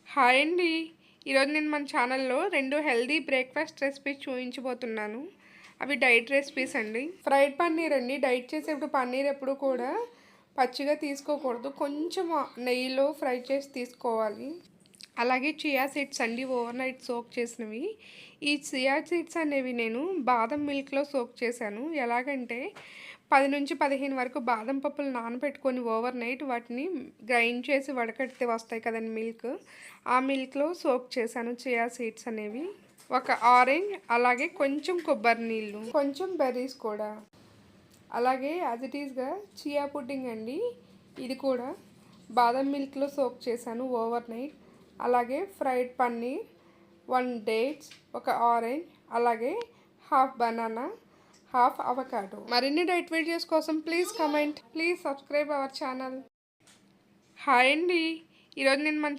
Hi అండి. ఈరోజు నేను మన ఛానల్లో 2 హెల్దీ బ్రేక్‌ఫాస్ట్ రెసిపీస్ చూయించబోతున్నాను. అవి డైట్ రెసిపీస్ అండి. ఫ్రైడ్ పన్నీర్ అండి. డైట్ చేసేప్పుడు పన్నీర్ ఎప్పుడు కూడా పచ్చిగా తీసుకోకూడదు. కొంచెం నెయ్యిలో ఫ్రై చేసి తీసుకోవాలి. అలాగే చియా సీడ్స్ అండి, ఓవర్ నైట్ సోక్ చేసినవి. ఈ చియా సీడ్స్ అనేవి నేను బాదం మిల్క్‌లో సోక్ చేశాను. ఎలాగంటే 10-15 వరకు బాదం పప్పులు నానబెట్టుకొని ఓవర్ నైట్ వాటిని గ్రైండ్ చేసి వడకడితే వస్తాయి కదండి మిల్క్. ఆ మిల్క్‌లో సోక్ చేశాను చియా సీడ్స్ అనేవి. ఒక ఆరెంజ్, అలాగే కొంచెం కొబ్బరి నీళ్ళు, కొంచెం బెర్రీస్ కూడా. అలాగే యాజ్ ఇట్ ఈస్‌గా చియా పుడ్డింగ్ అండి. ఇది కూడా బాదం మిల్క్‌లో సోక్ చేశాను ఓవర్ నైట్. అలాగే ఫ్రైడ్ పన్నీర్, 1 డేట్స్, ఒక ఆరెంజ్, అలాగే హాఫ్ బనానా, హాఫ్ అవకాడో. మరిన్ని డైట్ వీడియోస్ కోసం please comment, please subscribe our channel. Hi అండి. ఈరోజు నేను మన